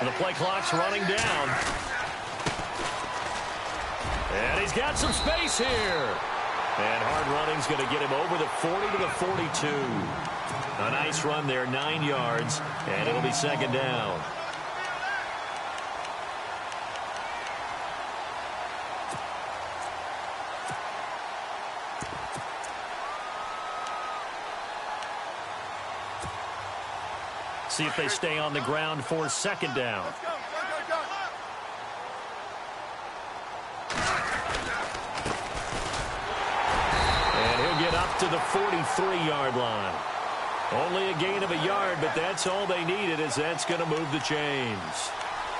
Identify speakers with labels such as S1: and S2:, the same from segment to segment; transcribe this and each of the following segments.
S1: The play clock's running down. And he's got some space here. And hard running's going to get him over the 40 to the 42. A nice run there, 9 yards, and it'll be second down. See if they stay on the ground for second down. And he'll get up to the 43-yard line. Only a gain of a yard, but that's all they needed, as that's going to move the chains.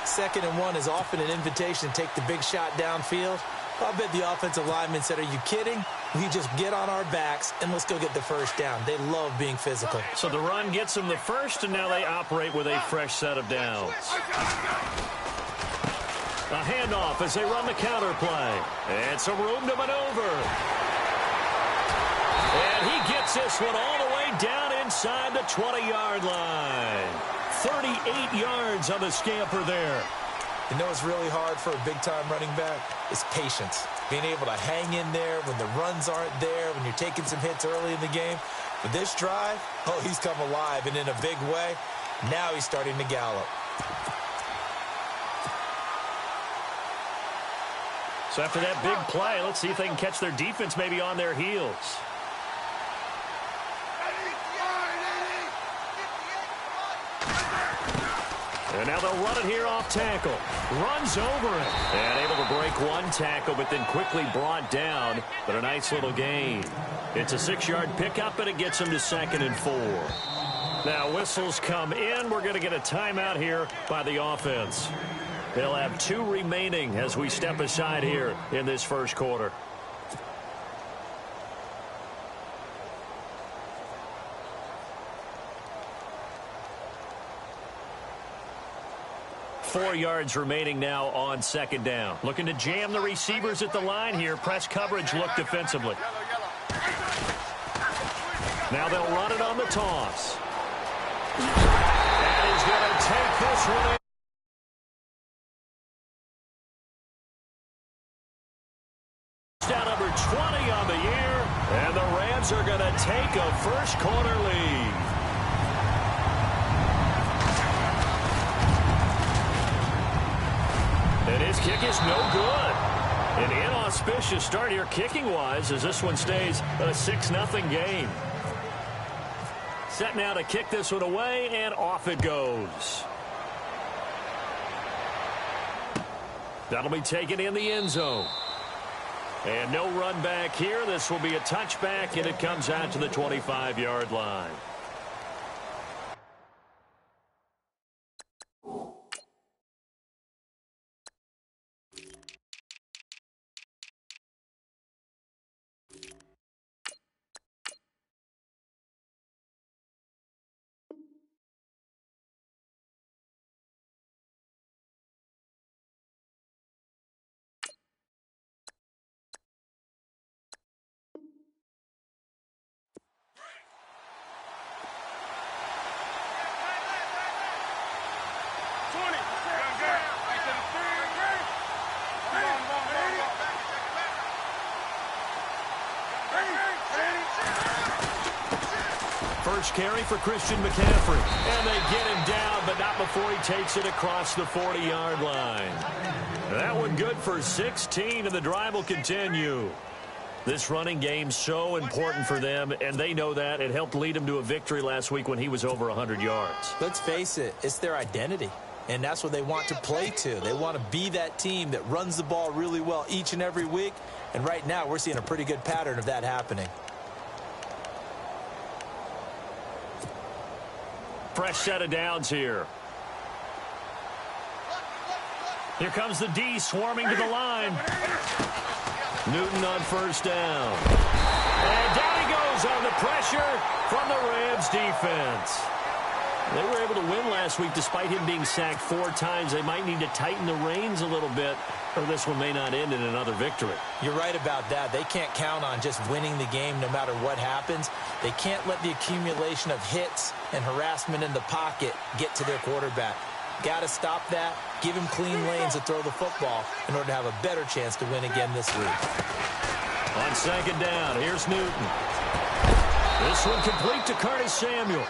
S2: 2nd and 1 is often an invitation to take the big shot downfield. I bet the offensive lineman said, are you kidding? We just get on our backs and let's go get the first down. They love being physical.
S1: So the run gets them the first, and now they operate with a fresh set of downs. A handoff as they run the counter play. And some room to maneuver. And he gets this one all the way down inside the 20-yard line. 38 yards on the scamper there.
S2: You know what's really hard for a big-time running back? It's patience. Being able to hang in there when the runs aren't there, when you're taking some hits early in the game. But this drive, oh, he's come alive and in a big way. Now he's starting to gallop.
S1: So after that big play, let's see if they can catch their defense maybe on their heels. And now they'll run it here off tackle. Runs over it. And able to break one tackle, but then quickly brought down. But a nice little gain. It's a 6-yard pickup, and it gets them to 2nd and 4. Now whistles come in. We're going to get a timeout here by the offense. They'll have 2 remaining as we step aside here in this first quarter. Four yards remaining now on second down. Looking to jam the receivers at the line here. Press coverage look defensively. Now they'll run it on the toss. And he's going to take this one in. Down number 20 on the year. And the Rams are going to take a first quarter lead. And his kick is no good. An inauspicious start here kicking-wise as this one stays a 6-0 game. Set now to kick this one away, and off it goes. That'll be taken in the end zone. And no run back here. This will be a touchback, and it comes out to the 25-yard line. First carry for Christian McCaffrey. And they get him down, but not before he takes it across the 40-yard line. That one good for 16, and the drive will continue. This running game so important for them, and they know that. It helped lead them to a victory last week when he was over 100 yards.
S2: Let's face it, it's their identity, and that's what they want to play to. They want to be that team that runs the ball really well each and every week, and right now we're seeing a pretty good pattern of that happening.
S1: Fresh set of downs here. Here comes the D swarming to the line. Newton on first down. And down he goes on the pressure from the Rams defense. They were able to win last week despite him being sacked 4 times. They might need to tighten the reins a little bit, or this one may not end in another victory.
S2: You're right about that. They can't count on just winning the game no matter what happens. They can't let the accumulation of hits and harassment in the pocket get to their quarterback. Got to stop that. Give him clean lanes to throw the football in order to have a better chance to win again this week.
S1: On second down, here's Newton. This one complete to Curtis Samuel.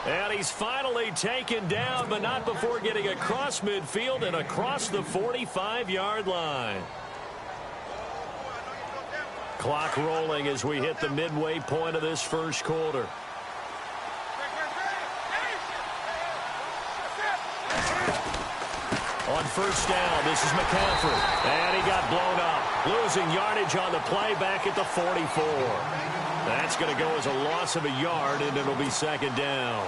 S1: And he's finally taken down, but not before getting across midfield and across the 45-yard line. Clock rolling as we hit the midway point of this first quarter. On first down, this is McCaffrey. And he got blown up. Losing yardage on the play back at the 44. That's going to go as a loss of a yard, and it'll be second down.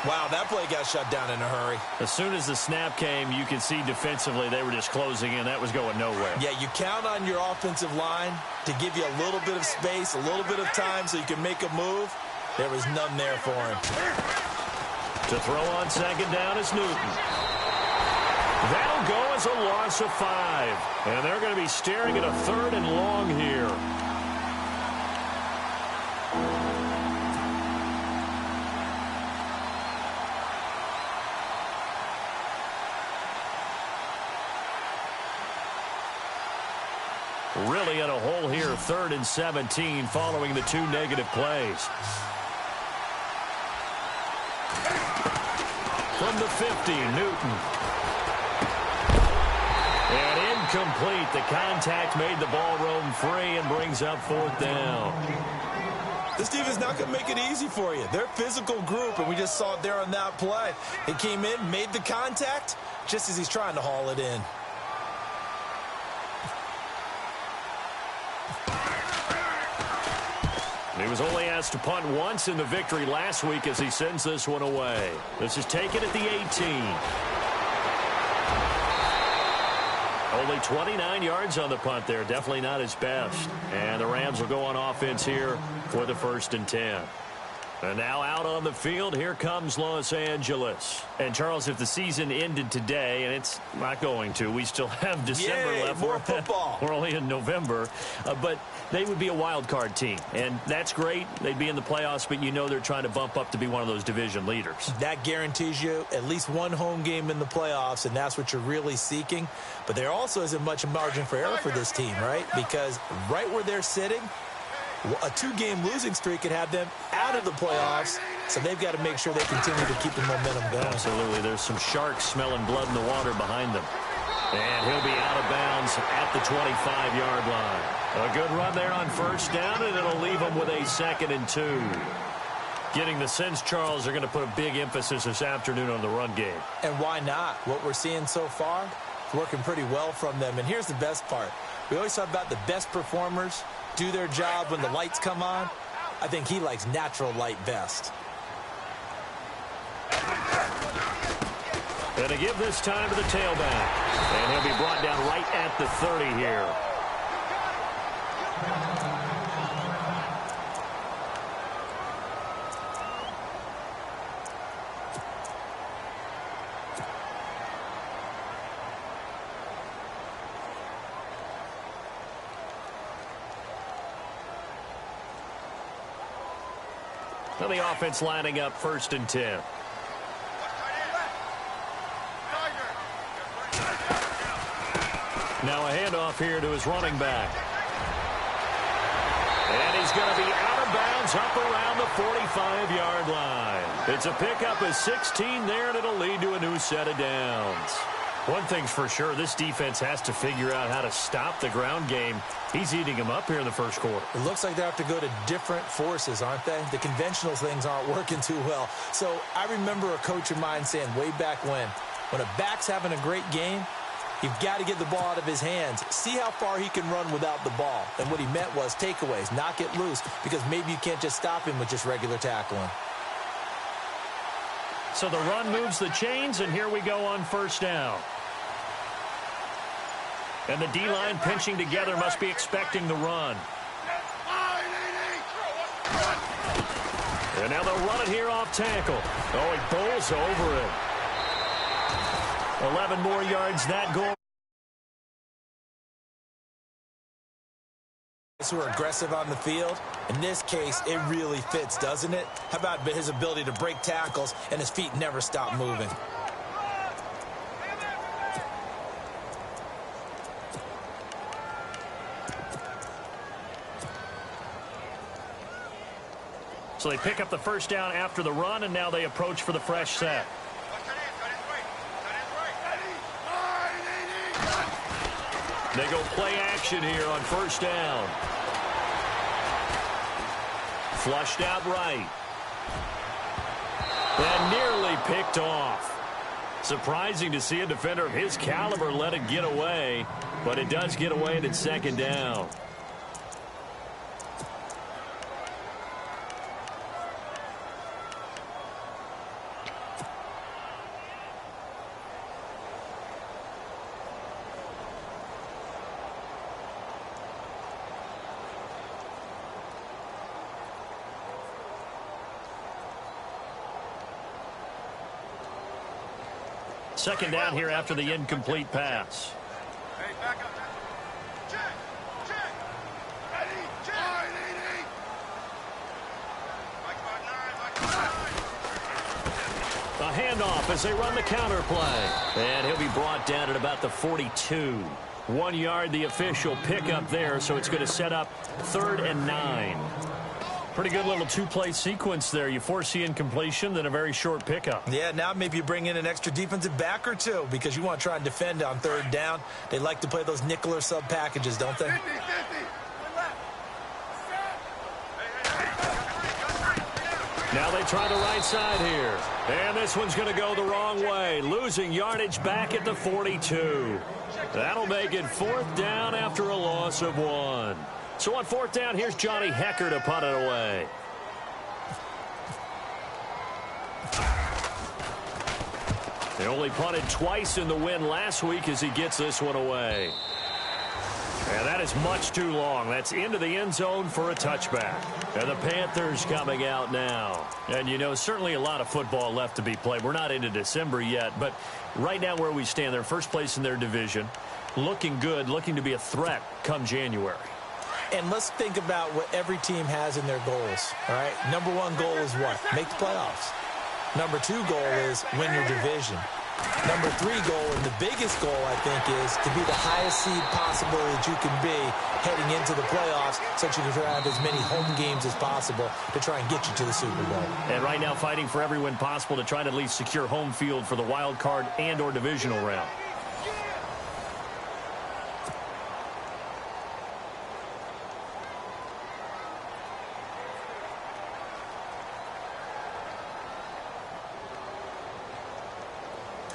S2: Wow, that play got shut down in a hurry.
S1: As soon as the snap came, you can see defensively they were just closing in. That was going nowhere.
S2: Yeah, you count on your offensive line to give you a little bit of space, a little bit of time so you can make a move. There was none there for him.
S1: To throw on second down is Newton. That'll go as a loss of 5. And they're going to be staring at a third and long here. Really in a hole here, 3rd and 17 following the 2 negative plays. From the 50, Newton. And incomplete. The contact made the ball roam free and brings up 4th down.
S2: This team is not going to make it easy for you. They're a physical group, and we just saw it there on that play. They came in, made the contact, just as he's trying to haul it in.
S1: He was only asked to punt once in the victory last week as he sends this one away. This is taken at the 18. Only 29 yards on the punt there. Definitely not his best. And the Rams will go on offense here for the 1st and 10. And now out on the field, here comes Los Angeles. And, Charles, if the season ended today, and it's not going to, we still have December left.
S2: More football.
S1: We're only in November. But they would be a wild card team. And that's great. They'd be in the playoffs, but you know they're trying to bump up to be one of those division leaders.
S2: That guarantees you at least one home game in the playoffs, and that's what you're really seeking. But there also isn't much margin for error for this team, right? Because right where they're sitting, a 2-game losing streak could have them out of the playoffs, so they've got to make sure they continue to keep the momentum going.
S1: Absolutely. There's some sharks smelling blood in the water behind them. And he'll be out of bounds at the 25-yard line. A good run there on first down, and it'll leave them with a 2nd and 2. Getting the sense, Charles, they're going to put a big emphasis this afternoon on the run game.
S2: And why not? What we're seeing so far is working pretty well from them. And here's the best part. We always talk about the best performers do their job when the lights come on. I think he likes natural light best.
S1: And to give this time to the tailback. And he'll be brought down right at the 30 here. Well, the offense lining up 1st and 10. Now a handoff here to his running back. And he's going to be out of bounds up around the 45-yard line. It's a pickup of 16 there, and it'll lead to a new set of downs. One thing's for sure, this defense has to figure out how to stop the ground game. He's eating him up here in the first quarter.
S2: It looks like they have to go to different forces, aren't they? The conventional things aren't working too well. So I remember a coach of mine saying way back when a back's having a great game, you've got to get the ball out of his hands. See how far he can run without the ball. And what he meant was takeaways, knock it loose, because maybe you can't just stop him with just regular tackling.
S1: So the run moves the chains, and here we go on first down. And the D-line pinching together must be expecting the run. And now they'll run it here off tackle. Oh, he bowls over it. 11 more yards that goal.
S2: Who are aggressive on the field. In this case, it really fits, doesn't it? How about his ability to break tackles and his feet never stop moving?
S1: So they pick up the first down after the run, and now they approach for the fresh set. They go play action here on first down. Flushed out right. And nearly picked off. Surprising to see a defender of his caliber let it get away, but it does get away and it's second down. Second down here after the incomplete pass.
S3: Hey, back up. Check. Ready, check.
S1: A handoff as they run the counter play. And he'll be brought down at about the 42. 1 yard, the official pickup there, so it's going to set up 3rd and 9. Pretty good little two-play sequence there. You force the incompletion, then a very short pickup.
S2: Yeah, now maybe you bring in an extra defensive back or two because you want to try and defend on 3rd down. They like to play those nickel or sub packages, don't they?
S3: 50.
S1: Now they try the right side here. And this one's going to go the wrong way. Losing yardage back at the 42. That'll make it 4th down after a loss of 1. So on 4th down, here's Johnny Hekker to punt it away. They only punted twice in the win last week as he gets this one away. And that is much too long. That's into the end zone for a touchback. And the Panthers coming out now. And, you know, certainly a lot of football left to be played. We're not into December yet, but right now where we stand, they're first place in their division. Looking good, looking to be a threat come January.
S2: And let's think about what every team has in their goals, all right? Number 1 goal is what? Make the playoffs. Number 2 goal is win your division. Number 3 goal, and the biggest goal, I think, is to be the highest seed possible that you can be heading into the playoffs so that you can have as many home games as possible to try and get you to the Super Bowl.
S1: And right now fighting for every win possible to try to at least secure home field for the wild card and or divisional round.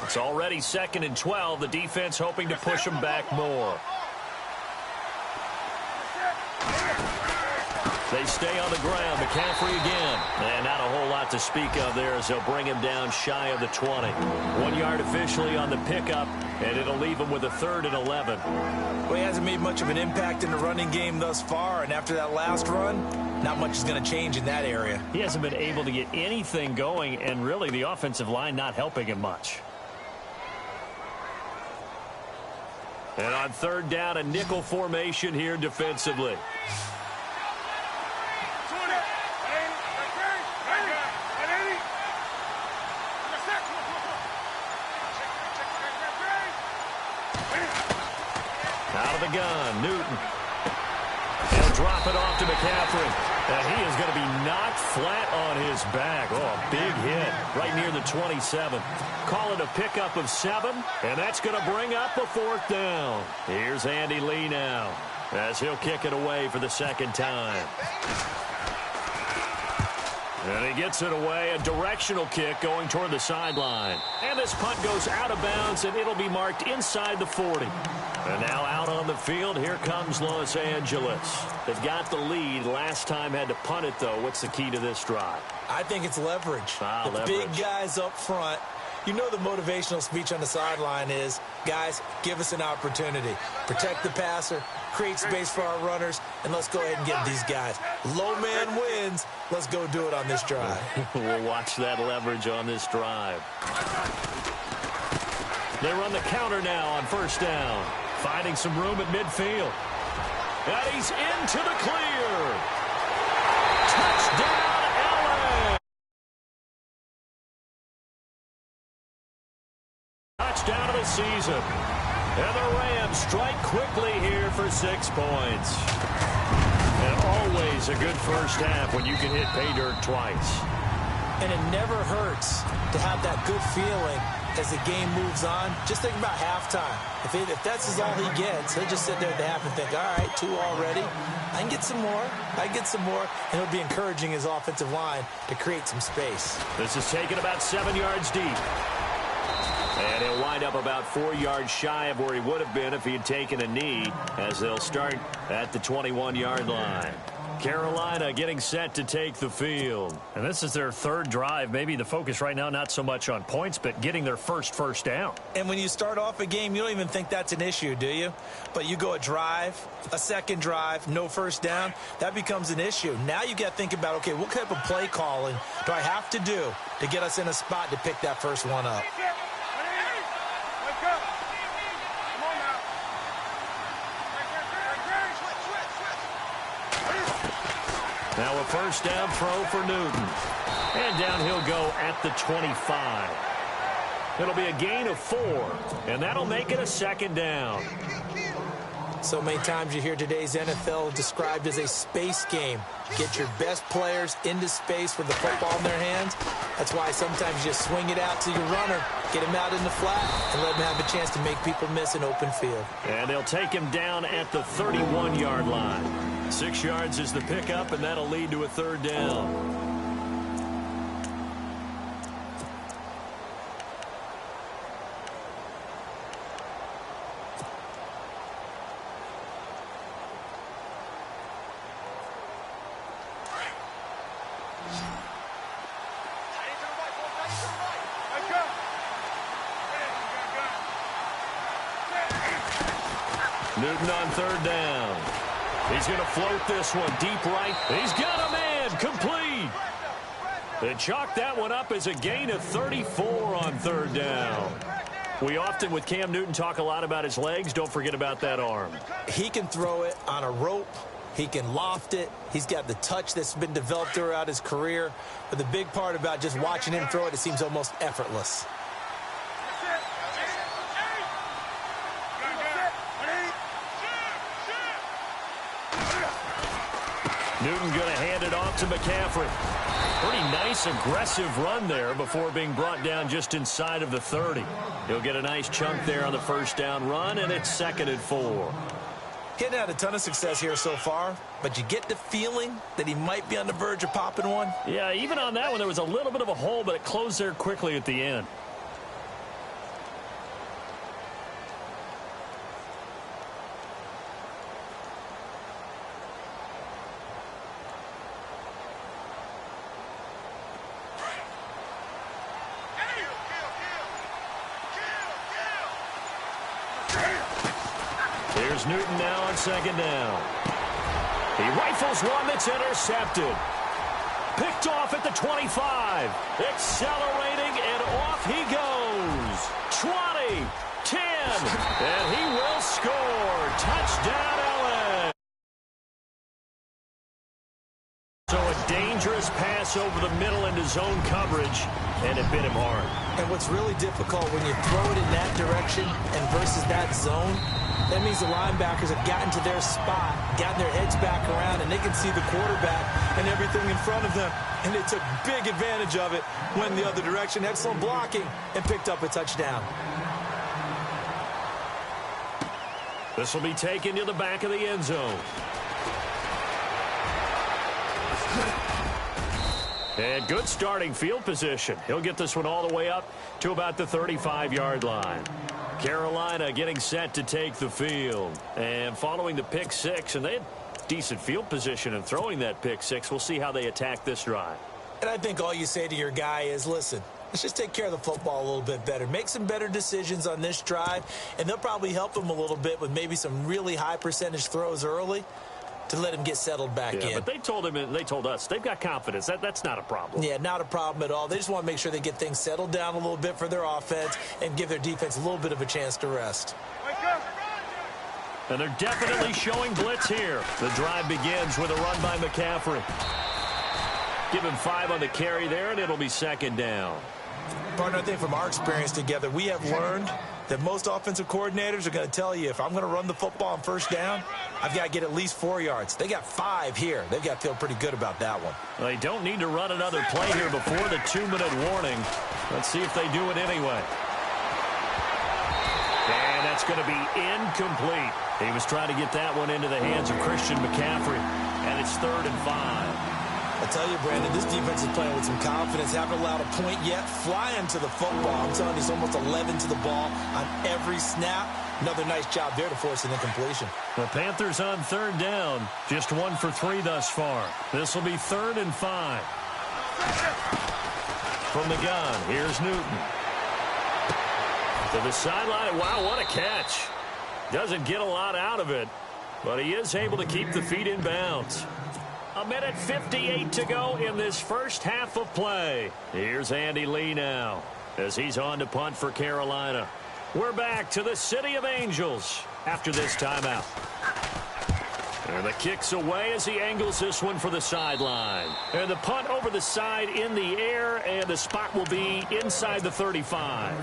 S1: It's already 2nd and 12. The defense hoping to push them back more. They stay on the ground. McCaffrey again. And not a whole lot to speak of there as they'll bring him down shy of the 20. 1 yard officially on the pickup, and it'll leave him with a 3rd and 11.
S2: Well, he hasn't made much of an impact in the running game thus far, and after that last run, not much is going to change in that area.
S1: He hasn't been able to get anything going, and really the offensive line not helping him much. And on 3rd down, a nickel formation here defensively. Out of the gun, Newton. He'll drop it off to McCaffrey. And he is going to be knocked flat on his back. Oh, a big hit right near the 27. Call it a pickup of 7, and that's going to bring up a 4th down. Here's Andy Lee now as he'll kick it away for the 2nd time. And he gets it away, a directional kick going toward the sideline. And this punt goes out of bounds, and it'll be marked inside the 40. And now out on the field, here comes Los Angeles. They've got the lead. Last time had to punt it, though. What's the key to this drive?
S2: I think it's leverage. The
S1: leverage.
S2: Big guys up front. You know the motivational speech on the sideline is, guys, give us an opportunity. Protect the passer, create space for our runners, and let's go ahead and get these guys. Low man wins. Let's go do it on this drive.
S1: We'll watch that leverage on this drive. They run the counter now on 1st down. Finding some room at midfield. And he's into the clear. Touchdown, LA. Touchdown of the season. And the Rams strike quickly here for 6 points. And always a good first half when you can hit pay dirt twice.
S2: And it never hurts to have that good feeling as the game moves on. Just think about halftime. If that's all he gets, he'll just sit there at the half and think, all right, 2 already. I can get some more. I can get some more. And he'll be encouraging his offensive line to create some space.
S1: This is taken about 7 yards deep. And he'll wind up about 4 yards shy of where he would have been if he had taken a knee, as they'll start at the 21-yard line. Carolina getting set to take the field.
S4: And this is their 3rd drive. Maybe the focus right now not so much on points, but getting their first down.
S2: And when you start off a game, you don't even think that's an issue, do you? But you go a drive, a 2nd drive, no first down, that becomes an issue. Now you got to think about, okay, what type of play calling do I have to do to get us in a spot to pick that first one up?
S1: Now a first down throw for Newton. And down he'll go at the 25. It'll be a gain of 4, and that'll make it a 2nd down.
S2: So many times you hear today's NFL described as a space game. Get your best players into space with the football in their hands. That's why sometimes you just swing it out to your runner, get him out in the flat, and let him have a chance to make people miss an open field.
S1: And they'll take him down at the 31-yard line. 6 yards is the pickup, and that'll lead to a 3rd down. Newton on 3rd down. He's going to float this one deep right. He's got a man. Complete. They chalk that one up as a gain of 34 on 3rd down. We often, with Cam Newton, talk a lot about his legs. Don't forget about that arm.
S2: He can throw it on a rope. He can loft it. He's got the touch that's been developed throughout his career. But the big part about just watching him throw it, it seems almost effortless.
S1: Newton going to hand it off to McCaffrey. Pretty nice, aggressive run there before being brought down just inside of the 30. He'll get a nice chunk there on the first down run, and it's 2nd and 4.
S2: He hadn't had a ton of success here so far, but you get the feeling that he might be on the verge of popping one.
S1: Yeah, even on that one, there was a little bit of a hole, but it closed there quickly at the end. Here's Newton now on 2nd down. He rifles one that's intercepted. Picked off at the 25. Accelerating, and off he goes. 20, 10, and he will score. Touchdown, LA. So a dangerous pass over the middle into zone coverage, and it bit him hard.
S2: And what's really difficult when you throw it in that direction and versus that zone, that means the linebackers have gotten to their spot, gotten their heads back around, and they can see the quarterback and everything in front of them. And they took big advantage of it, went the other direction, excellent blocking, and picked up a touchdown.
S1: This will be taken to the back of the end zone. And good starting field position. He'll get this one all the way up to about the 35-yard line. Carolina getting set to take the field. And following the pick 6, and they had decent field position in throwing that pick 6. We'll see how they attack this drive.
S2: And I think all you say to your guy is, listen, let's just take care of the football a little bit better. Make some better decisions on this drive, and they'll probably help him a little bit with maybe some really high percentage throws early to let him get settled back in.
S1: But they told him, and they told us, they've got confidence. That's not a problem.
S2: Yeah, not a problem at all. They just want to make sure they get things settled down a little bit for their offense and give their defense a little bit of a chance to rest.
S1: And they're definitely showing blitz here. The drive begins with a run by McCaffrey. Give him 5 on the carry there, and it'll be 2nd down.
S2: Partner, I think from our experience together, we have learned that most offensive coordinators are going to tell you, if I'm going to run the football on first down, I've got to get at least 4 yards. They got 5 here. They've got to feel pretty good about that one.
S4: They don't need to run another play here before the 2-minute warning. Let's see if they do it anyway. And that's going to be incomplete. He was trying to get that one into the hands of Christian McCaffrey. And it's 3rd and 5.
S2: I tell you, Brandon, this defense is playing with some confidence. Haven't allowed a point yet. Flying to the football. I'm telling you, it's almost 11 to the ball on every snap. Another nice job there to force an incompletion.
S4: The Panthers on 3rd down. Just 1 for 3 thus far. This will be 3rd and 5. From the gun, here's Newton. To the sideline. Wow, what a catch. Doesn't get a lot out of it, but he is able to keep the feet in bounds. 1:58 to go in this first half of play. Here's Andy Lee now as he's on to punt for Carolina. We're back to the City of Angels after this timeout. And the kick's away as he angles this one for the sideline. And the punt over the side in the air, and the spot will be inside the 35.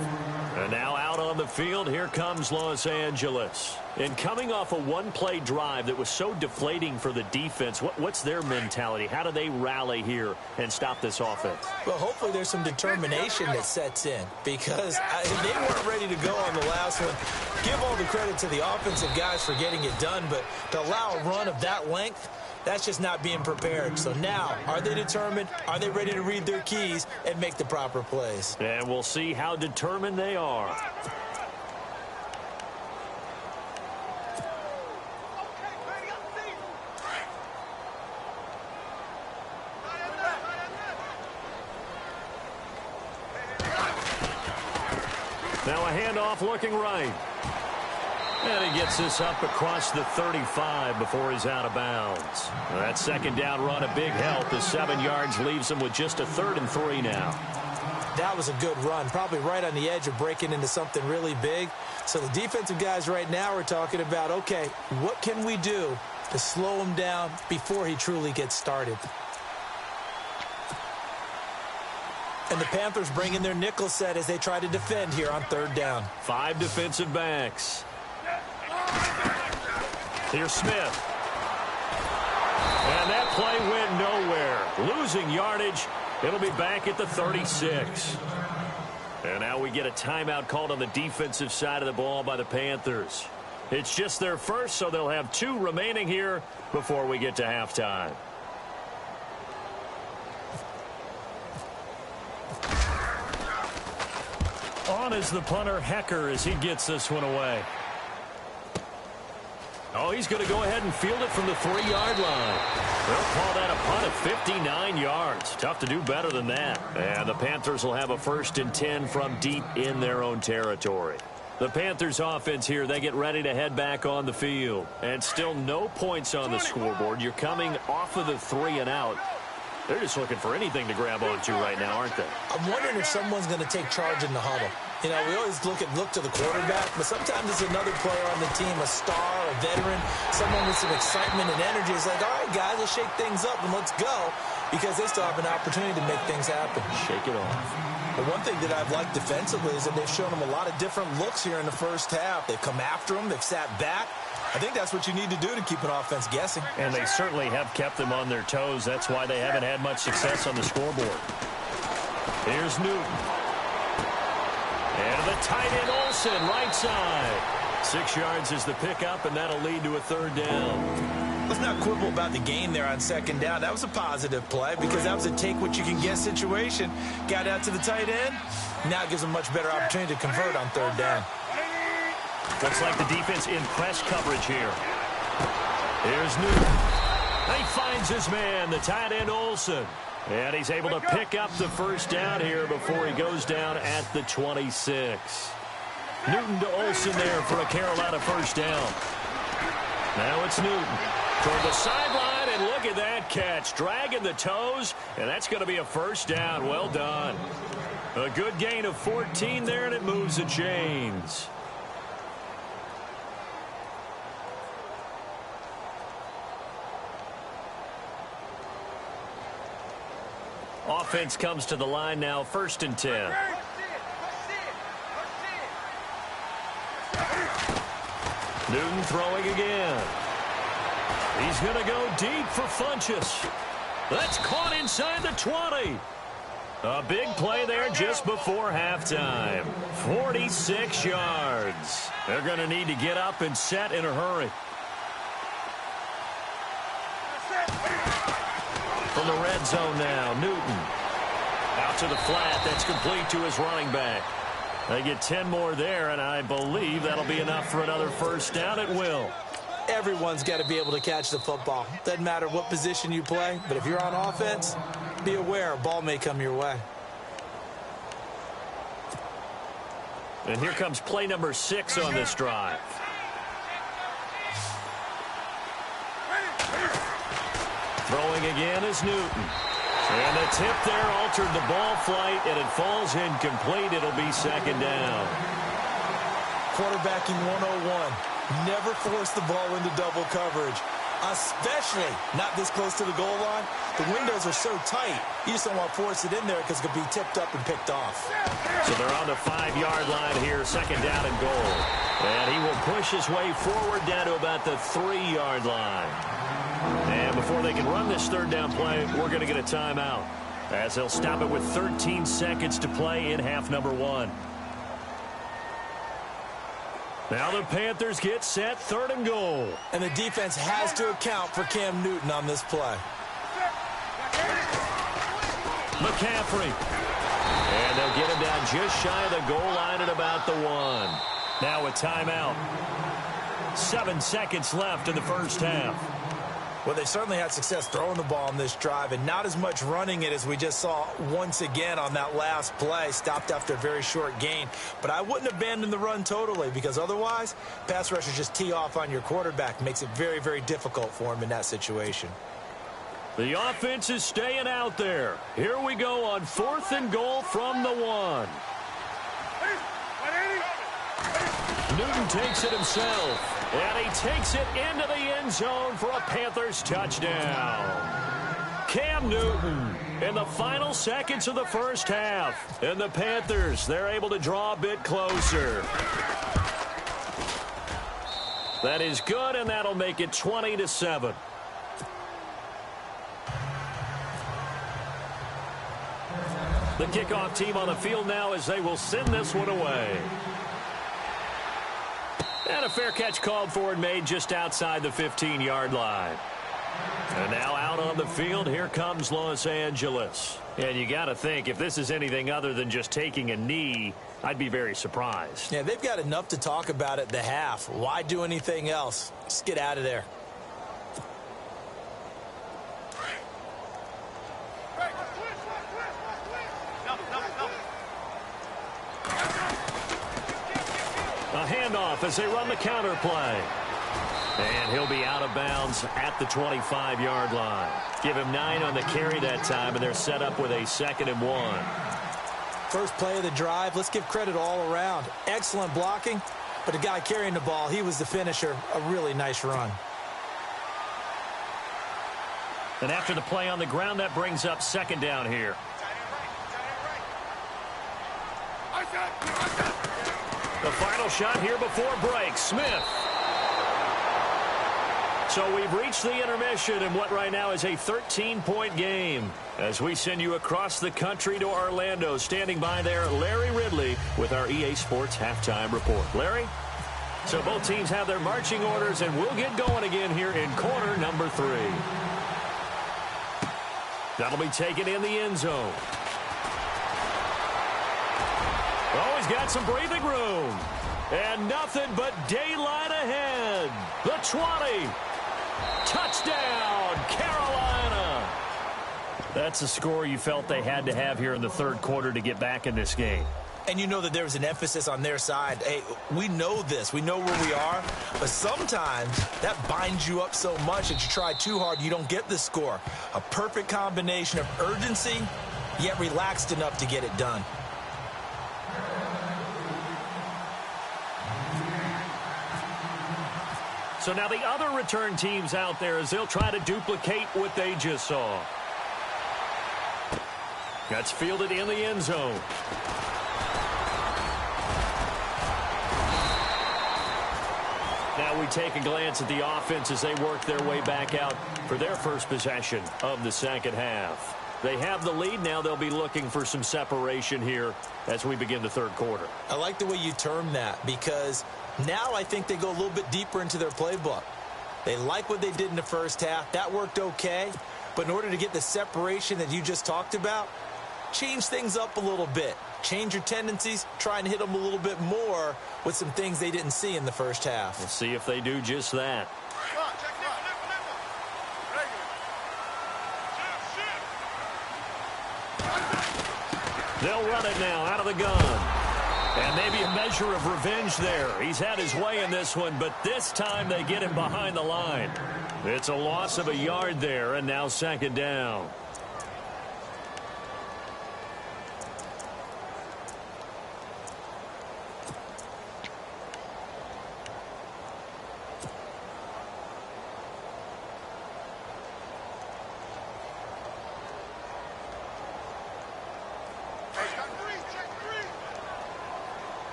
S4: And now out on the field, here comes Los Angeles. And coming off a one-play drive that was so deflating for the defense, what's their mentality? How do they rally here and stop this offense?
S2: Well, hopefully there's some determination that sets in, because they weren't ready to go on the last one. Give all the credit to the offensive guys for getting it done, but to allow a run of that length, that's just not being prepared. So now, are they determined? Are they ready to read their keys and make the proper plays?
S4: And we'll see how determined they are. Now a handoff looking right. And he gets this up across the 35 before he's out of bounds. That second down run, a big help. The 7 yards leaves him with just a 3rd and 3 now.
S2: That was a good run, probably right on the edge of breaking into something really big. So the defensive guys right now are talking about, okay, what can we do to slow him down before he truly gets started? And the Panthers bring in their nickel set as they try to defend here on 3rd down.
S4: 5 defensive backs. Here's Smith. And that play went nowhere. Losing yardage. It'll be back at the 36. And now we get a timeout called on the defensive side of the ball by the Panthers. It's just their first, so they'll have 2 remaining here before we get to halftime. On is the punter, Hecker, as he gets this one away. Oh, he's going to go ahead and field it from the 3-yard line. They'll call that a punt of 59 yards. Tough to do better than that. And the Panthers will have a 1st and 10 from deep in their own territory. The Panthers offense here, they get ready to head back on the field. And still no points on the scoreboard. You're coming off of the 3 and out. They're just looking for anything to grab onto right now, aren't they?
S2: I'm wondering if someone's going to take charge in the huddle. You know, we always look to the quarterback, but sometimes it's another player on the team, a star, a veteran, someone with some excitement and energy. It's like, all right, guys, let's shake things up and let's go, because they still have an opportunity to make things happen.
S4: Shake it off.
S2: But one thing that I've liked defensively is that they've shown them a lot of different looks here in the first half. They've come after them. They've sat back. I think that's what you need to do to keep an offense guessing.
S4: And they certainly have kept them on their toes. That's why they haven't had much success on the scoreboard. Here's Newton. And the tight end Olsen, right side. 6 yards is the pickup, and that'll lead to a 3rd down.
S2: Let's not quibble about the gain there on 2nd down. That was a positive play because that was a take-what-you-can-get situation. Got out to the tight end. Now it gives them a much better opportunity to convert on 3rd down.
S4: Looks like the defense in press coverage here. Here's Newton. He finds his man, the tight end Olsen. And he's able to pick up the 1st down here before he goes down at the 26. Newton to Olsen there for a Carolina 1st down. Now it's Newton toward the sideline, and look at that catch. Dragging the toes, and that's going to be a 1st down. Well done. A good gain of 14 there, and it moves the chains. Offense comes to the line now, 1st and 10. Newton throwing again. He's going to go deep for Funchess. That's caught inside the 20. A big play there just before halftime. 46 yards. They're going to need to get up and set in a hurry. From the red zone now, Newton. Out to the flat. That's complete to his running back. They get 10 more there, and I believe that'll be enough for another first down at will.
S2: Everyone's got to be able to catch the football. Doesn't matter what position you play, but if you're on offense, be aware a ball may come your way.
S4: And here comes play number 6 on this drive. Throwing again is Newton. And the tip there altered the ball flight, and it falls incomplete. It'll be second down.
S2: Quarterbacking 101. Never force the ball into double coverage, especially not this close to the goal line. The windows are so tight, you just don't want to force it in there because it could be tipped up and picked off.
S4: So they're on the 5-yard line here, second down and goal. And he will push his way forward down to about the 3-yard line. And before they can run this third down play, we're going to get a timeout, as they'll stop it with 13 seconds to play in half number 1. Now the Panthers get set, third and goal.
S2: And the defense has to account for Cam Newton on this play.
S4: McCaffrey. And they'll get him down just shy of the goal line at about the 1. Now a timeout. 7 seconds left in the first half.
S2: Well, they certainly had success throwing the ball on this drive and not as much running it as we just saw once again on that last play. Stopped after a very short gain. But I wouldn't abandon the run totally, because otherwise, pass rushers just tee off on your quarterback. Makes it very, very difficult for him in that situation.
S4: The offense is staying out there. Here we go on 4th and goal from the 1. Newton takes it himself. And he takes it into the end zone for a Panthers touchdown. Cam Newton in the final seconds of the first half. And the Panthers, they're able to draw a bit closer. That is good, and that'll make it 20-7. The kickoff team on the field now as they will send this one away. And a fair catch called for and made just outside the 15-yard line. And now out on the field, here comes Los Angeles. And you got to think, if this is anything other than just taking a knee, I'd be very surprised.
S2: Yeah, they've got enough to talk about at the half. Why do anything else? Just get out of there.
S4: A handoff as they run the counter play. And he'll be out of bounds at the 25-yard line. Give him 9 on the carry that time, and they're set up with a 2nd and 1.
S2: First play of the drive, let's give credit all around. Excellent blocking, but the guy carrying the ball, he was the finisher. A really nice run.
S4: And after the play on the ground, that brings up 2nd down here. The final shot here before break. Smith. So we've reached the intermission in what right now is a 13-point game. As we send you across the country to Orlando, standing by there, Larry Ridley with our EA Sports Halftime Report. Larry? So both teams have their marching orders, and we'll get going again here in quarter number 3. That'll be taken in the end zone. Oh, he's got some breathing room. And nothing but daylight ahead. The 20. Touchdown, Carolina. That's a score you felt they had to have here in the third quarter to get back in this game.
S2: And you know that there was an emphasis on their side. Hey, we know this. We know where we are. But sometimes that binds you up so much that you try too hard, you don't get the score. A perfect combination of urgency, yet relaxed enough to get it done.
S4: So now the other return teams out there as they'll try to duplicate what they just saw. That's fielded in the end zone.
S1: Now we take a glance at the offense as they work their way back out for their first possession of the second half. They have the lead. Now they'll be looking for some separation here as we begin the third quarter.
S2: I like the way you term that, because now I think they go a little bit deeper into their playbook. They like what they did in the first half. That worked okay. But in order to get the separation that you just talked about, change things up a little bit. Change your tendencies. Try and hit them a little bit more with some things they didn't see in the first half.
S1: We'll see if they do just that. They'll run it now out of the gun. And maybe a measure of revenge there. He's had his way in this one, but this time they get him behind the line. It's a loss of a yard there, and now second down.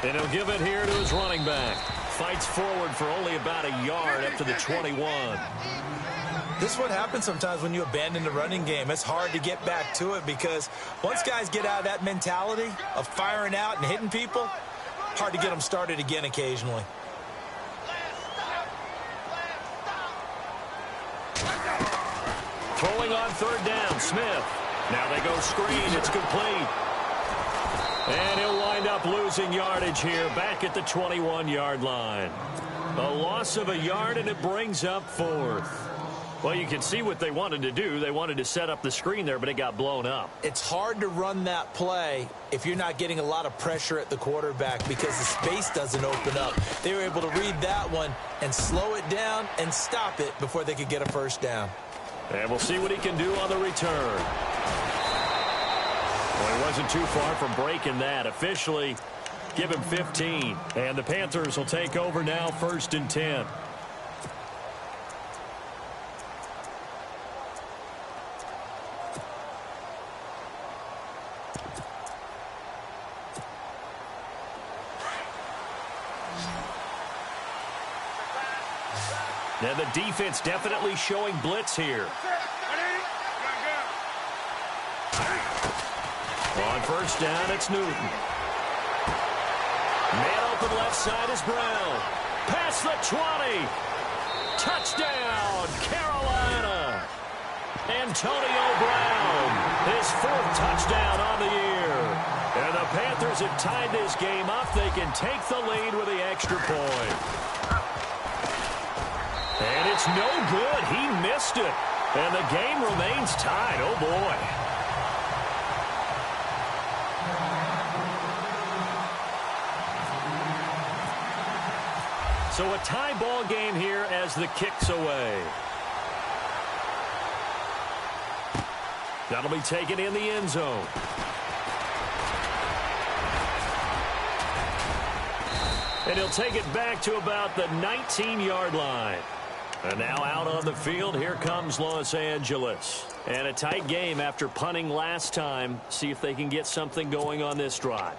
S1: And he'll give it here to his running back. Fights forward for only about a yard up to the 21.
S2: This is what happens sometimes when you abandon the running game. It's hard to get back to it because once guys get out of that mentality of firing out and hitting people, hard to get them started again occasionally.
S1: Throwing on third down, Smith. Now they go screen. It's complete. And he'll wind up losing yardage here back at the 21-yard line. A loss of a yard, and it brings up fourth. Well, you can see what they wanted to do. They wanted to set up the screen there, but it got blown up.
S2: It's hard to run that play if you're not getting a lot of pressure at the quarterback because the space doesn't open up. They were able to read that one and slow it down and stop it before they could get a first down.
S1: And we'll see what he can do on the return. Well, he wasn't too far from breaking that. Officially, give him 15. And the Panthers will take over now, 1st and 10. Now the defense definitely showing blitz here. On first down, it's Newton. Man open left side is Brown. Past the 20. Touchdown, Carolina. Antonio Brown, his 4th touchdown on the year. And the Panthers have tied this game up. They can take the lead with the extra point. And it's no good. He missed it. And the game remains tied. Oh, boy. So a tie ball game here as the kick's away. That'll be taken in the end zone. And he'll take it back to about the 19-yard line. And now out on the field, here comes Los Angeles. And a tight game after punting last time. See if they can get something going on this drive.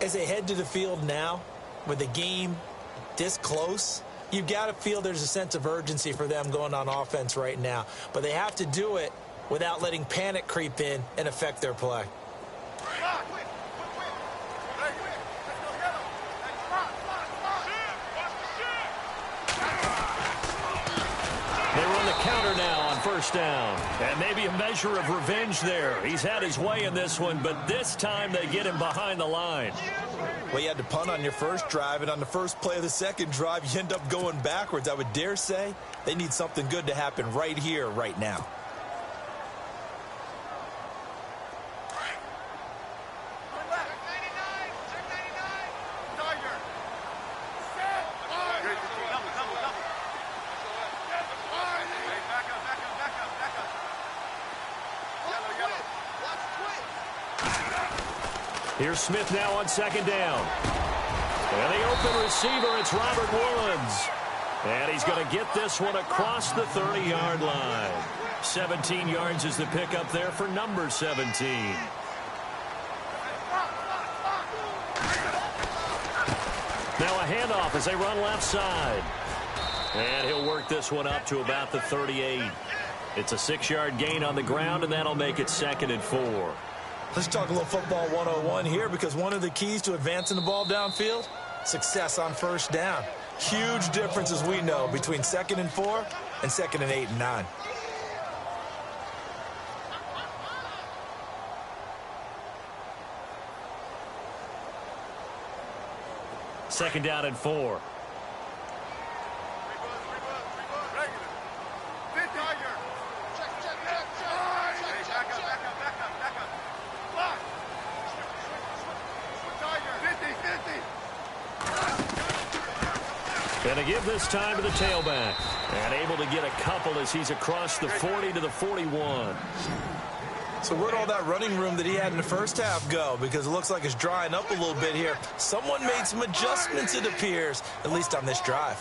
S2: As they head to the field now, with the game this close, you've got to feel there's a sense of urgency for them going on offense right now. But they have to do it without letting panic creep in and affect their play.
S1: They run the counter now on first down. And maybe a measure of revenge there. He's had his way in this one, but this time they get him behind the line.
S2: Well, you had to punt on your first drive, and on the first play of the second drive, you end up going backwards. I would dare say they need something good to happen right here, right now.
S1: Here's Smith now on second down. And the open receiver, it's Robert Woods. And he's going to get this one across the 30-yard line. 17 yards is the pickup there for number 17. Now a handoff as they run left side. And he'll work this one up to about the 38. It's a 6-yard gain on the ground, and that'll make it 2nd and 4.
S2: Let's talk a little football 101 here, because one of the keys to advancing the ball downfield, success on first down. Huge difference, as we know, between 2nd and 4 and 2nd and 8 and 9.
S1: Second down and 4. And a give this time to the tailback. And able to get a couple as he's across the 40 to the 41.
S2: So where'd all that running room that he had in the first half go? Because it looks like it's drying up a little bit here. Someone made some adjustments, it appears, at least on this drive.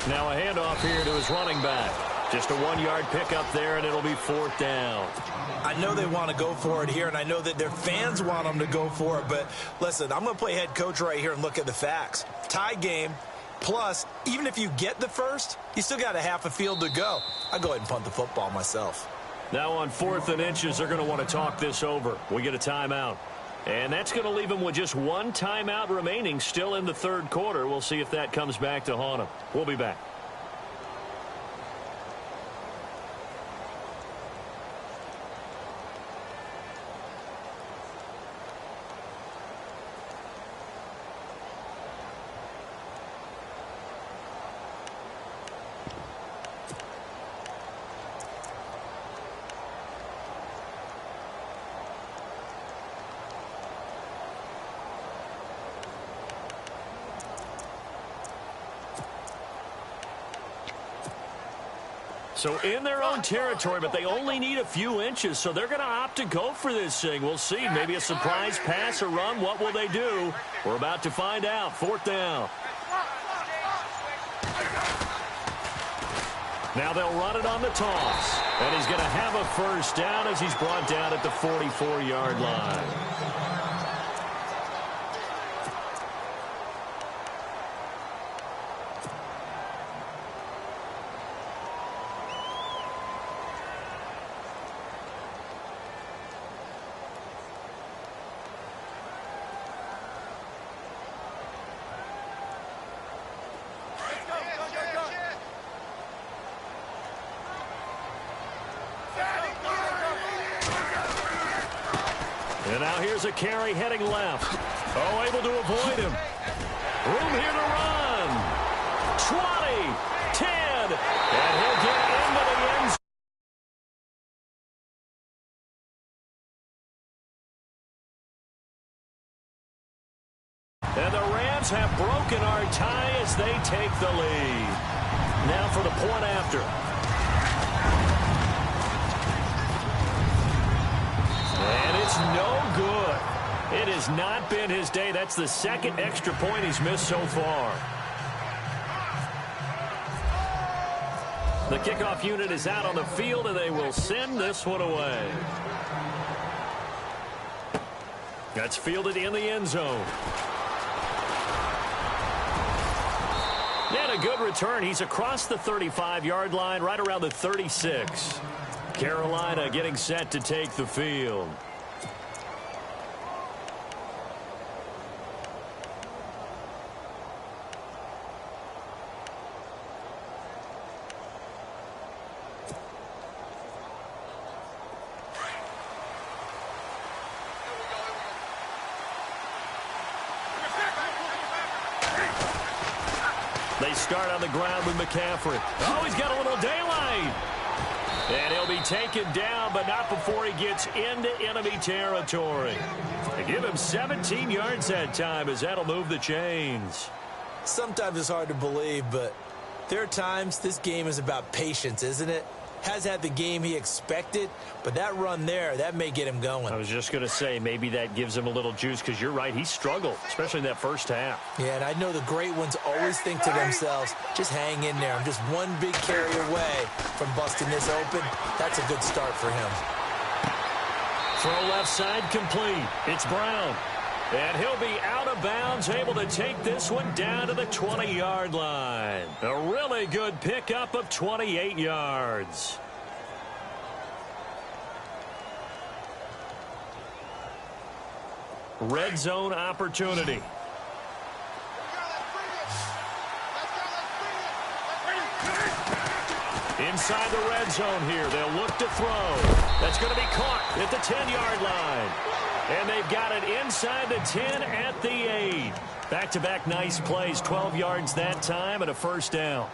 S1: Now a handoff here to his running back. Just a 1-yard pickup there, and it'll be 4th down.
S2: I know they want to go for it here, and I know that their fans want them to go for it. But listen, I'm going to play head coach right here and look at the facts. Tie game. Plus, even if you get the first, you still got a half a field to go. I'll go ahead and punt the football myself.
S1: Now on 4th and inches, they're going to want to talk this over. We get a timeout. And that's going to leave them with just 1 timeout remaining still in the 3rd quarter. We'll see if that comes back to haunt them. We'll be back. So in their own territory, but they only need a few inches, so they're going to opt to go for this thing. We'll see. Maybe a surprise pass or run. What will they do? We're about to find out. 4th down. Now they'll run it on the toss. And he's going to have a first down as he's brought down at the 44-yard line. And now here's a carry heading left. Oh, able to avoid him. Room here to run. 20, 10, and he'll get into the end zone. And the Rams have broken our tie as they take the lead. Now for the point after. And it's no good. It has not been his day. That's the 2nd extra point he's missed so far. The kickoff unit is out on the field, and they will send this one away. That's fielded in the end zone. And a good return. He's across the 35-yard line, right around the 36. Carolina getting set to take the field. They start on the ground with McCaffrey. Oh, he's got a little daylight. And he'll be taken down, but not before he gets into enemy territory. They give him 17 yards that time as that'll move the chains.
S2: Sometimes it's hard to believe, but there are times this game is about patience, isn't it? has had the game he expected, but that run there, that may get him going.
S4: I was just going to say, maybe that gives him a little juice, because you're right, he struggled, especially in that first half.
S2: Yeah, and I know the great ones always think to themselves, just hang in there. I'm just one big carry away from busting this open. That's a good start for him.
S4: Throw left side complete. It's Brown. And he'll be out of bounds, able to take this one down to the 20-yard line. A really good pickup of 28 yards. Red zone opportunity. Inside the red zone here. They'll look to throw. That's going to be caught at the 10-yard line. And they've got it inside the 10 at the 8. Back-to-back nice plays, 12 yards that time and a first down.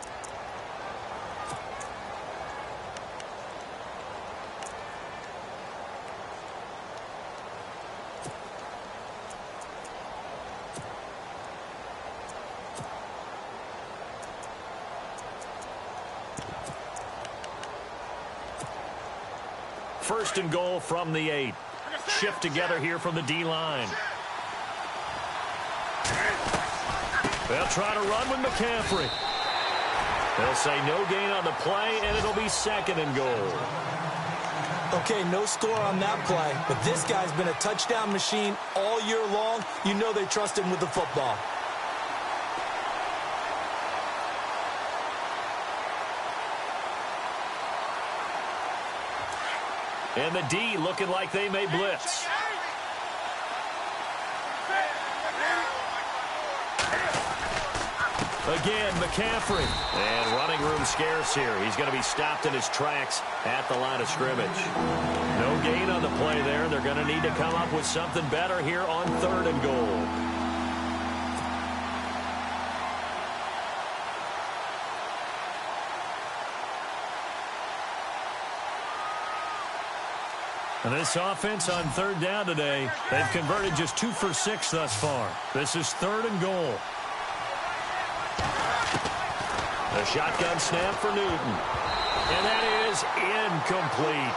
S4: First and goal from the 8. Shift together here from the D-line. They'll try to run with McCaffrey. They'll say no gain on the play, and it'll be second and goal.
S2: Okay, no score on that play, but this guy's been a touchdown machine all year long. You know they trust him with the football.
S4: And the D looking like they may blitz. Again, McCaffrey. And running room scarce here. He's going to be stopped in his tracks at the line of scrimmage. No gain on the play there. They're going to need to come up with something better here on third and goal. And this offense on third down today, they've converted just 2 for 6 thus far. This is third and goal. A shotgun snap for Newton. And that is incomplete.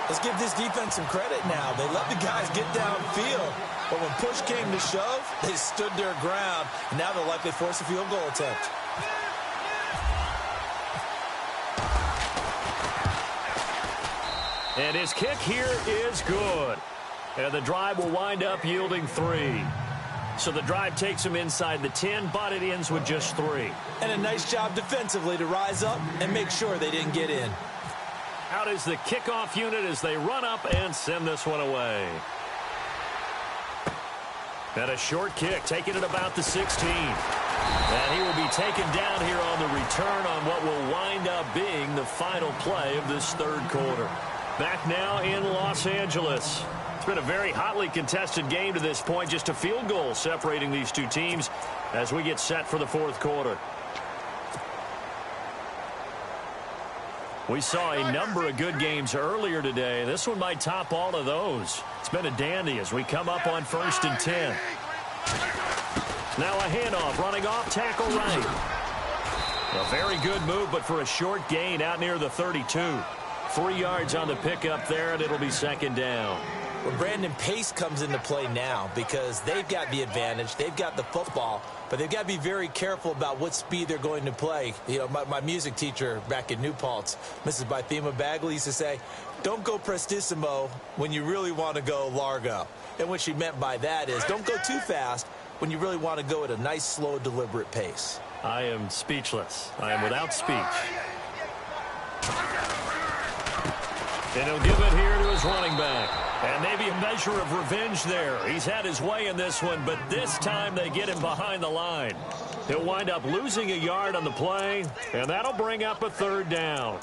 S2: Let's give this defense some credit now. They let the guys get downfield. But when push came to shove, they stood their ground. And now they'll likely force a field goal attempt.
S4: And his kick here is good. And the drive will wind up yielding 3. So the drive takes him inside the 10, but it ends with just 3.
S2: And a nice job defensively to rise up and make sure they didn't get in.
S4: Out is the kickoff unit as they run up and send this one away. And a short kick, taking it about the 16. And he will be taken down here on the return on what will wind up being the final play of this third quarter. Back now in Los Angeles. It's been a very hotly contested game to this point. Just a field goal separating these two teams as we get set for the fourth quarter. We saw a number of good games earlier today. This one might top all of those. It's been a dandy as we come up on 1st and 10. Now a handoff, running off tackle right. A very good move, but for a short gain out near the 32. 3 yards on the pickup there, and it'll be second down.
S2: Well, Brandon, pace comes into play now because they've got the advantage. They've got the football, but they've got to be very careful about what speed they're going to play. You know, my music teacher back in New Paltz, Mrs. Bythema Bagley, used to say, don't go prestissimo when you really want to go largo. And what she meant by that is don't go too fast when you really want to go at a nice, slow, deliberate pace.
S4: I am speechless. I am without speech. And he'll give it here to his running back. And maybe a measure of revenge there. He's had his way in this one, but this time they get him behind the line. He'll wind up losing a yard on the play, and that'll bring up a third down.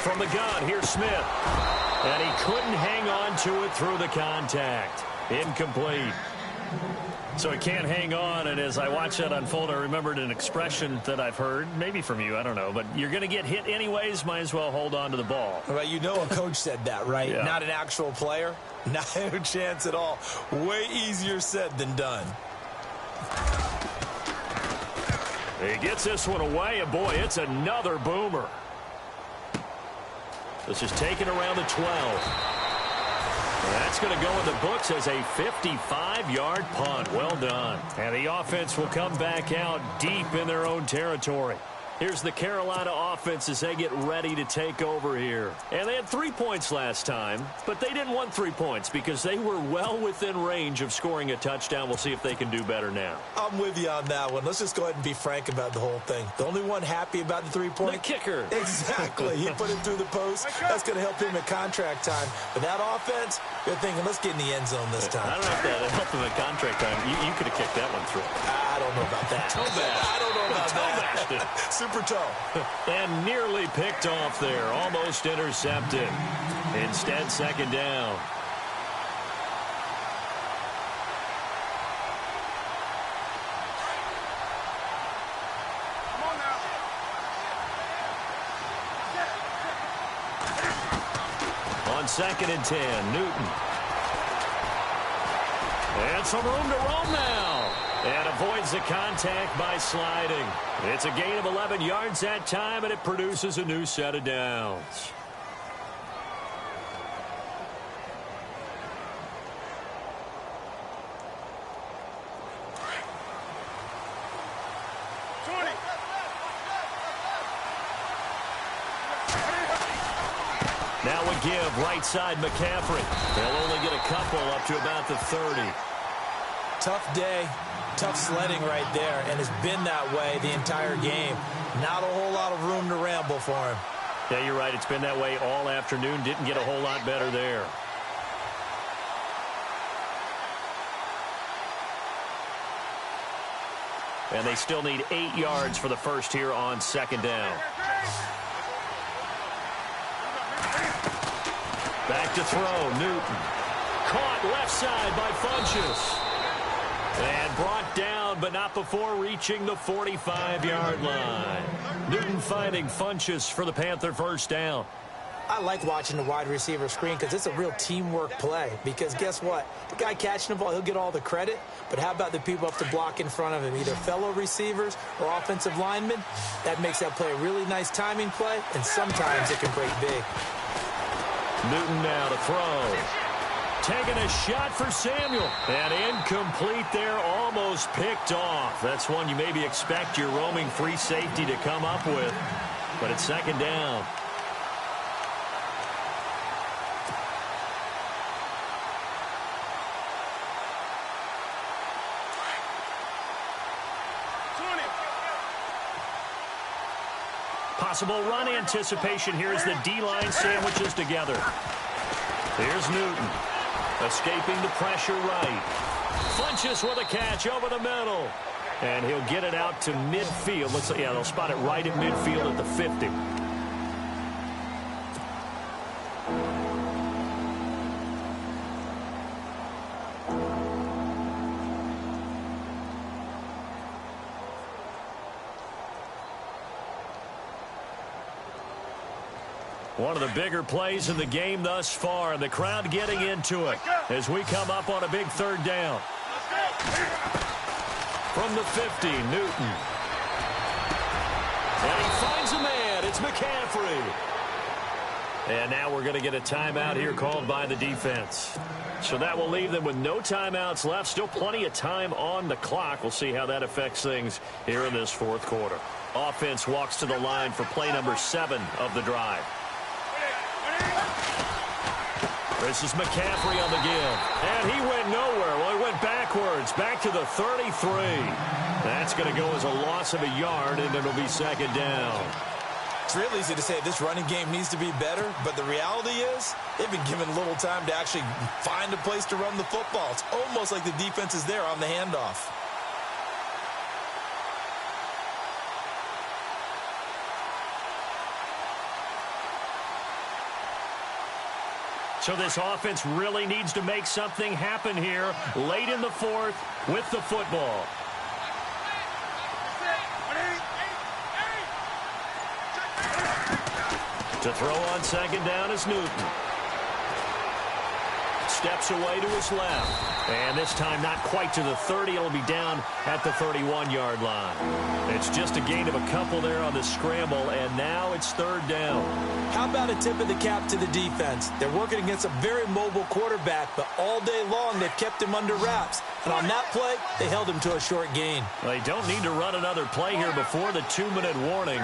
S4: From the gun, here's Smith. And he couldn't hang on to it through the contact. Incomplete. So he can't hang on, and as I watch that unfold, I remembered an expression that I've heard, maybe from you, I don't know, but you're going to get hit anyways, might as well hold on to the ball.
S2: Well, you know a coach said that, right?
S4: Yeah.
S2: Not an actual player. Not a chance at all. Way easier said than done.
S4: He gets this one away, and boy, it's another boomer. This is taken around the 12. That's going to go in the books as a 55-yard punt. Well done. And the offense will come back out deep in their own territory. Here's the Carolina offense as they get ready to take over here. And they had 3 points last time, but they didn't want 3 points because they were well within range of scoring a touchdown. We'll see if they can do better now.
S2: I'm with you on that one. Let's just go ahead and be frank about the whole thing. The only one happy about the 3-point?
S4: The kicker.
S2: Exactly. He put it through the post. That's going to help him at contract time. But that offense, they're thinking, let's get in the end zone this time.
S4: I don't know if that helped him at contract time. You could have kicked that one through.
S2: I don't know about that.
S4: Toe bash.
S2: I don't know about
S4: Toe
S2: that. Super toe.
S4: And nearly picked off there. Almost intercepted. Instead, second down.
S3: Come on now.
S4: On 2nd and 10, Newton. And some room to roam now. And avoids the contact by sliding. It's a gain of 11 yards that time, and it produces a new set of downs. Now we give right side McCaffrey. They'll only get a couple up to about the 30.
S2: Tough day. Tough sledding right there, and it's been that way the entire game. Not a whole lot of room to ramble for him.
S4: Yeah, you're right. It's been that way all afternoon. Didn't get a whole lot better there. And they still need 8 yards for the first here on 2nd down. Back to throw, Newton. Caught left side by Funchess. And brought down, but not before reaching the 45-yard line. Newton finding Funchess for the Panther first down.
S2: I like watching the wide receiver screen because it's a real teamwork play. Because guess what? The guy catching the ball, he'll get all the credit. But how about the people up to block in front of him, either fellow receivers or offensive linemen? That makes that play a really nice timing play, and sometimes it can break big.
S4: Newton now to throw. Taking a shot for Samuel. And incomplete there, almost picked off. That's one you maybe expect your roaming free safety to come up with. But it's 2nd down. Possible run anticipation here as the D-line sandwiches together. Here's Newton. Escaping the pressure right. Funchess with a catch over the middle. And he'll get it out to midfield. Looks like, yeah, they'll spot it right at midfield at the 50. One of the bigger plays in the game thus far, and the crowd getting into it as we come up on a big 3rd down. From the 50, Newton. And he finds a man. It's McCaffrey. And now we're going to get a timeout here called by the defense. So that will leave them with no timeouts left. Still plenty of time on the clock. We'll see how that affects things here in this 4th quarter. Offense walks to the line for play number 7 of the drive. This is McCaffrey on the give. And he went nowhere. Well, he went backwards. Back to the 33. That's going to go as a loss of a yard, and it'll be 2nd down.
S2: It's real easy to say this running game needs to be better, but the reality is they've been given little time to actually find a place to run the football. It's almost like the defense is there on the handoff.
S1: So this offense really needs to make something happen here late in the fourth with the football. To throw on second down is Newton. Steps away to his left. And this time not quite to the 30. It'll be down at the 31-yard line. It's just a gain of a couple there on the scramble, and now it's third down.
S2: How about a tip of the cap to the defense? They're working against a very mobile quarterback, but all day long they've kept him under wraps. And on that play, they held him to a short gain.
S1: They don't need to run another play here before the 2-minute warning.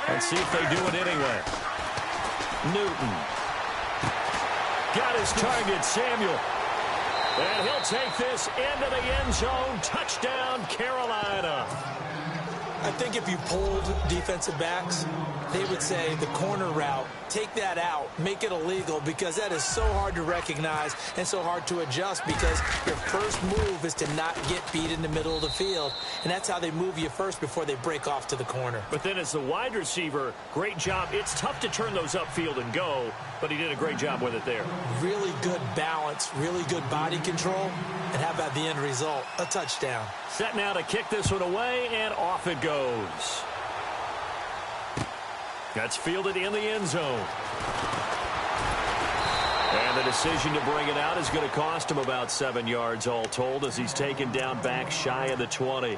S1: Let's see if they do it anyway. Newton. Got his target, Samuel. And he'll take this into the end zone. Touchdown, Carolina.
S2: I think if you polled defensive backs, they would say the corner route, take that out, make it illegal, because that is so hard to recognize and so hard to adjust, because your first move is to not get beat in the middle of the field, and that's how they move you first before they break off to the corner.
S1: But then as the wide receiver, great job. It's tough to turn those upfield and go, but he did a great job with it there.
S2: Really good balance, really good body control, and how about the end result? A touchdown.
S1: Set now to kick this one away, and off it goes. That's fielded in the end zone. And the decision to bring it out is going to cost him about 7 yards all told, as he's taken down back shy of the 20.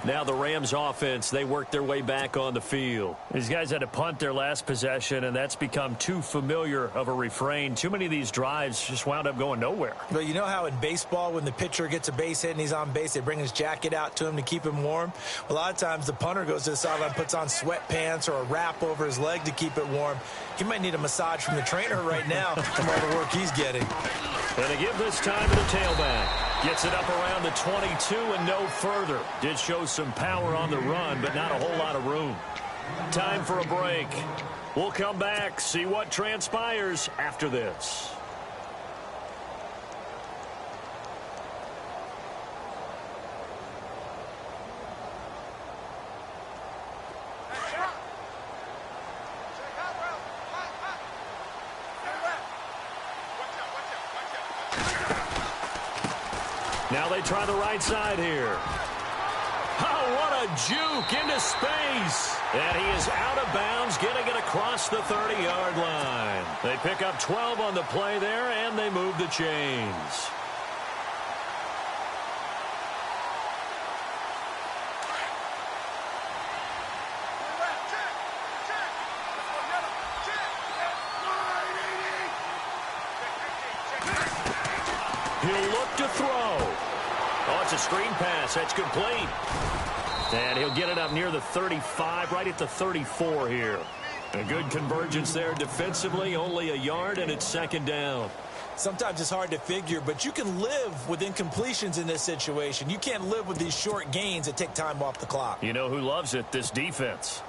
S1: Now the Rams offense, they work their way back on the field. These guys had to punt their last possession, and that's become too familiar of a refrain. Too many of these drives just wound up going nowhere.
S2: But you know how in baseball, when the pitcher gets a base hit and he's on base, they bring his jacket out to him to keep him warm? A lot of times the punter goes to the sideline, puts on sweatpants or a wrap over his leg to keep it warm. He might need a massage from the trainer right now from all the work he's getting.
S1: And to give this time to the tailback. Gets it up around the 22 and no further. Did show some power on the run, but not a whole lot of room. Time for a break. We'll come back, see what transpires after this. Now they try the right side here. Oh, what a juke into space. And he is out of bounds, getting it across the 30-yard line. They pick up 12 on the play there, and they move the chains. He'll look to throw. Oh, it's a screen pass. That's complete. And he'll get it up near the 35, right at the 34 here. A good convergence there defensively, only a yard, and it's second down.
S2: Sometimes it's hard to figure, but you can live with incompletions in this situation. You can't live with these short gains that take time off the clock.
S1: You know who loves it? This defense.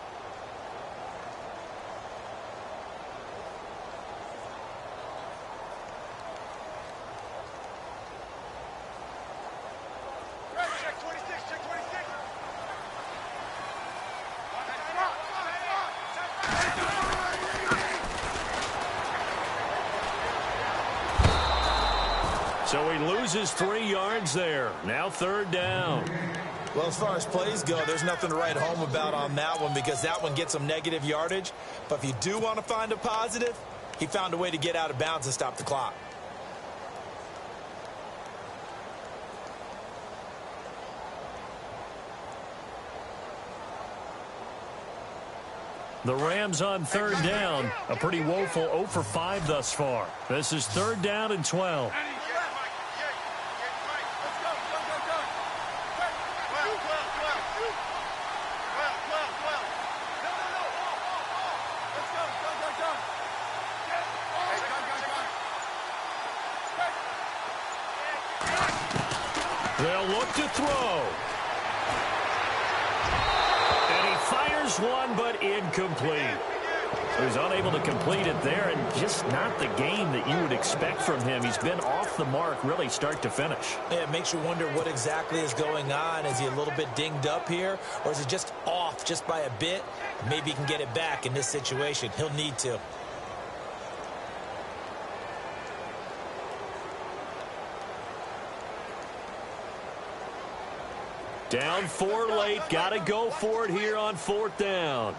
S1: So he loses 3 yards there. Now third down.
S2: Well, as far as plays go, there's nothing to write home about on that one, because that one gets some negative yardage. But if you do want to find a positive, he found a way to get out of bounds and stop the clock.
S1: The Rams on third down. A pretty woeful 0 for 5 thus far. This is third down and 12. They'll look to throw. And he fires one, but incomplete. So he's unable to complete it there, and just not the game that you would expect from him. He's been off the mark really start to finish.
S2: Yeah, it makes you wonder what exactly is going on. Is he a little bit dinged up here, or is he just off just by a bit? Maybe he can get it back in this situation. He'll need to.
S1: Down 4 late. Got to go for it here on 4th down.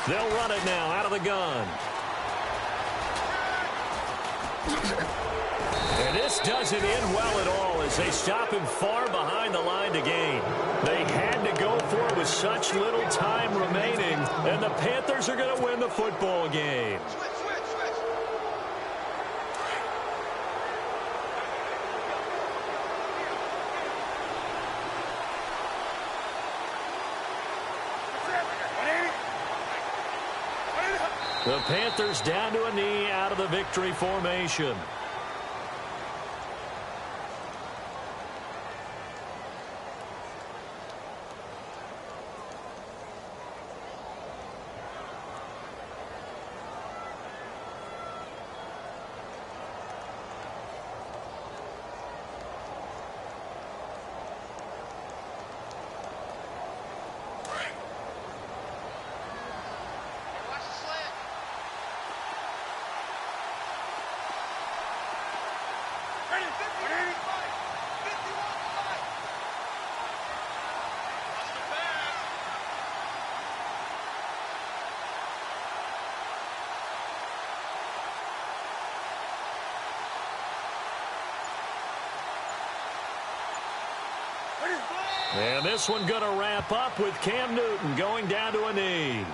S1: They'll run it now out of the gun. And this doesn't end well at all as they stop him far behind the line to gain. They had to go for it with such little time remaining, and the Panthers are going to win the football game. The Panthers down to a knee out of the victory formation. And this one going to wrap up with Cam Newton going down to a knee.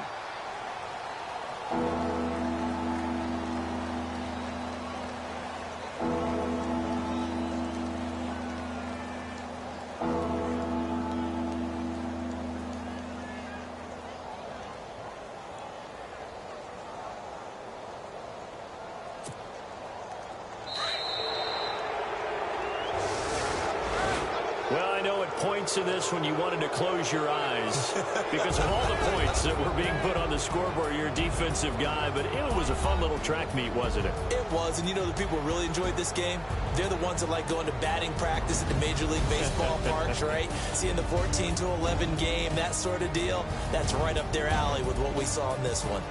S1: Points in this when you wanted to close your eyes because of all the points that were being put on the scoreboard. You're a defensive guy, but it was a fun little track meet, wasn't it?
S2: It was, and you know the people really enjoyed this game? They're the ones that like going to batting practice at the Major League Baseball parks, right? Seeing the 14-11 game, that sort of deal, that's right up their alley with what we saw in this one.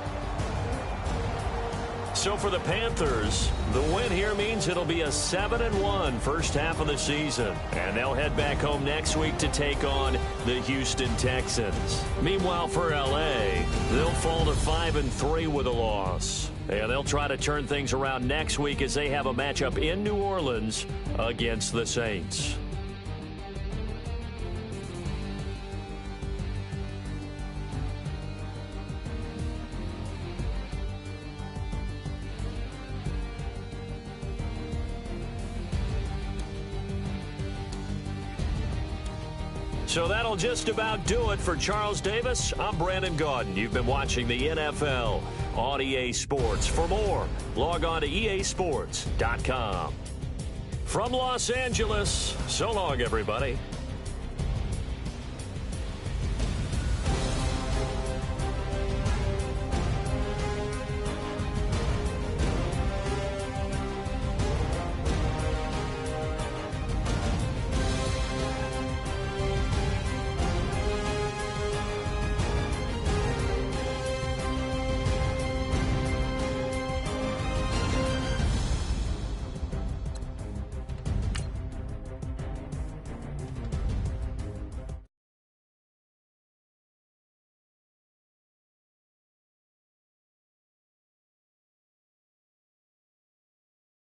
S1: So for the Panthers, the win here means it'll be a 7-1 first half of the season. And they'll head back home next week to take on the Houston Texans. Meanwhile, for L.A., they'll fall to 5-3 with a loss. And they'll try to turn things around next week as they have a matchup in New Orleans against the Saints. So that'll just about do it for Charles Davis. I'm Brandon Gaudin. You've been watching the NFL on EA Sports. For more, log on to easports.com. From Los Angeles, so long, everybody.